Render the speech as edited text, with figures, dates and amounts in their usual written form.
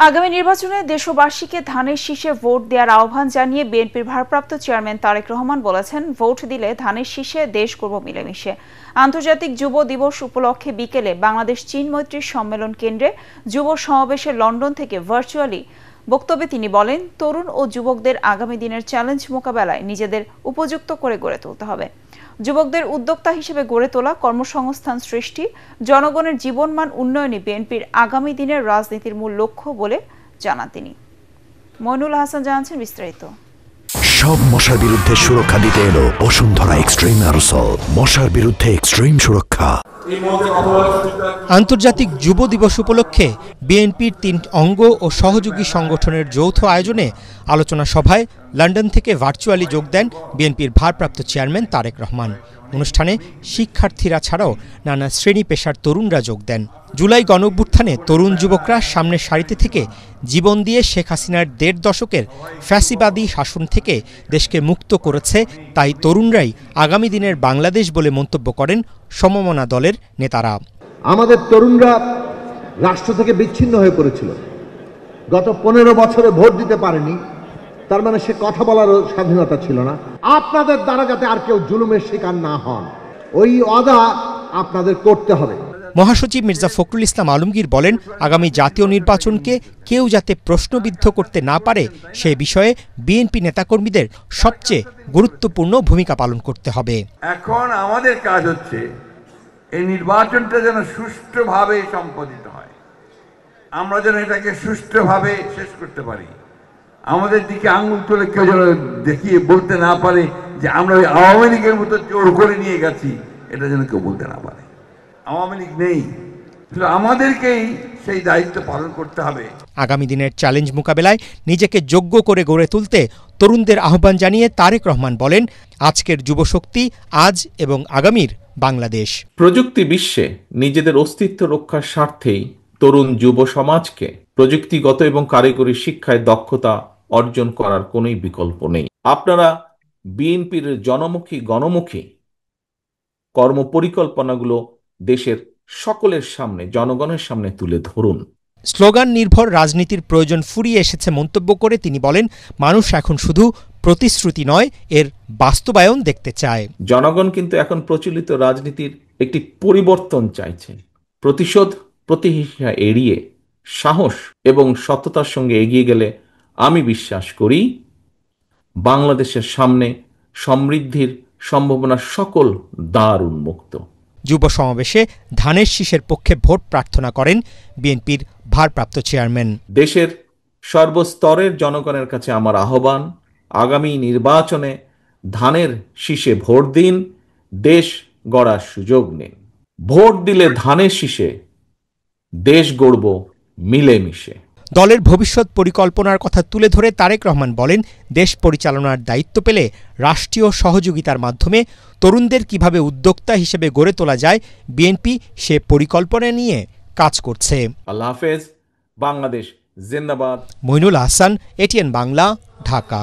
আগামী নির্বাচনে দেশবাসীকে ধানের শীষে ভোট দেওয়ার আহ্বান জানিয়ে বিএনপির ভারপ্রাপ্ত চেয়ারম্যান তারেক রহমান বলেছেন, ভোট দিলে ধানের শীষে দেশ করব মিলেমিশে। আন্তর্জাতিক যুব দিবস উপলক্ষে বিকেলে বাংলাদেশ চীন মৈত্রী সম্মেলন কেন্দ্রে যুব সমাবেশে লন্ডন থেকে ভার্চুয়ালি বক্তব্যে তিনি বলেন, তরুণ ও যুবকদের আগামী দিনের চ্যালেঞ্জ মোকাবেলায় নিজেদের উপযুক্ত করে গড়ে তুলতে হবে। যুবকদের উদ্যোক্তা হিসেবে গড়ে তোলা, কর্মসংস্থান সৃষ্টি, জনগণের জীবনমান উন্নয়নে বিএনপির আগামী দিনের রাজনীতির মূল লক্ষ্য বলে জানান তিনি। মইনুল হাসান জানাচ্ছেন বিস্তারিত। সব মশার বিরুদ্ধে সুরক্ষা দিতে এলো বসুন্ধরা এক্সট্রিম অ্যারোসল, মশার বিরুদ্ধে এক্সট্রিম সুরক্ষা। আন্তর্জাতিক যুব দিবস উপলক্ষে বিএনপির ৩ অঙ্গ ও সহযোগী সংগঠনের যৌথ আয়োজনে আলোচনা সভায় লন্ডন থেকে ভার্চুয়ালি যোগ দেন বিএনপির ভারপ্রাপ্ত চেয়ারম্যান তারেক রহমান। অনুষ্ঠানে শিক্ষার্থীরা ছাড়াও নানা শ্রেণী পেশার তরুণরা যোগ দেন। জুলাই গণঅভ্যুত্থানে তরুণ যুবকরা সামনের সারিতে থেকে জীবন দিয়ে শেখ হাসিনার ১.৫ দশকের ফ্যাসিবাদী শাসন থেকে দেশকে মুক্ত করেছে, তাই তরুণরাই আগামী দিনের বাংলাদেশ বলে মন্তব্য করেন সমমনা দলের নেতারা। আমাদের তরুণরা রাষ্ট্র থেকে বিচ্ছিন্ন হয়ে পড়েছিল, গত 15 বছরে ভোট দিতে পারেনি, তার মানে সে কথা বলারও স্বাধীনতা ছিল না। আপনাদের দ্বারা যাতে আর কেউ জুলুমের শিকার না হন, ওই ওয়াদা আপনাদের করতে হবে। মহাসচিব মির্জা ফখরুল ইসলাম আলমগীর বলেন, আগামী জাতীয় নির্বাচনকে কেউ যাতে প্রশ্নবিদ্ধ করতে না পারে সে বিষয়ে বিএনপি নেতাকর্মীদের সবচেয়ে গুরুত্বপূর্ণ ভূমিকা পালন করতে হবে। এখন আমাদের কাজ হচ্ছে এই নির্বাচনটা যেন সুষ্ঠুভাবে সম্পাদিত হয়, আমরা যেন এটাকে সুষ্ঠুভাবে শেষ করতে পারি। আমাদের দিকে আঙুল তুলে কেউ যেন দেখিয়ে বলতে না পারে যে আমরা ওই আওয়ামী লীগের মতো জোর করে নিয়ে গেছি, এটা যেন কেউ বলতে না পারে। আওয়ামী লীগ নেই, আমাদেরকেই সেই দায়িত্ব পালন করতে হবে। আগামী দিনের চ্যালেঞ্জ মোকাবেলায় নিজেকে যোগ্য করে গড়ে তুলতে তরুণদের আহ্বান জানিয়ে তারেক রহমান বলেন, আজকের যুবশক্তি আজ এবং আগামীর বাংলাদেশ। প্রযুক্তি বিশ্বে নিজেদের অস্তিত্ব রক্ষার স্বার্থেই তরুণ যুব সমাজকে প্রযুক্তিগত এবং কারিগরি শিক্ষায় দক্ষতা অর্জন করার কোনোই বিকল্প নেই। আপনারা বিএনপির জনমুখী গণমুখী কর্মপরিকল্পনাগুলো দেশের সকলের সামনে, জনগণের সামনে তুলে ধরুন। স্লোগান নির্ভর রাজনীতির প্রয়োজন ফুরিয়ে এসেছে মন্তব্য করে তিনি বলেন, মানুষ এখন শুধু প্রতিশ্রুতি নয়, এর বাস্তবায়ন দেখতে চায়। জনগণ কিন্তু এখন প্রচলিত রাজনীতির একটি পরিবর্তন চাইছে। প্রতিশোধ, প্রতিহিংসা এড়িয়ে সাহস এবং সততার সঙ্গে এগিয়ে গেলে আমি বিশ্বাস করি বাংলাদেশের সামনে সমৃদ্ধির সম্ভাবনার সকল দ্বার উন্মুক্ত। যুব সমাবেশে ধানের শীষের পক্ষে ভোট প্রার্থনা করেন বিএনপির ভারপ্রাপ্ত চেয়ারম্যান। দেশের সর্বস্তরের জনগণের কাছে আমার আহ্বান, আগামী নির্বাচনে ধানের শীষে ভোট দিন, দেশ গড়ার সুযোগ নিন। ভোট দিলে ধানের শীষে দেশ গড়ব মিলেমিশে। দলের ভবিষ্যৎ পরিকল্পনার কথা তুলে ধরে তারেক রহমান বলেন, দেশ পরিচালনার দায়িত্ব পেলে রাষ্ট্রীয় সহযোগিতার মাধ্যমে তরুণদের কিভাবে উদ্যোক্তা হিসেবে গড়ে তোলা যায়, বিএনপি সে পরিকল্পনা নিয়ে কাজ করছে। আল্লাহ হাফেজ, বাংলাদেশ জিন্দাবাদ। মইনুল হাসান, এটিএন বাংলা, ঢাকা।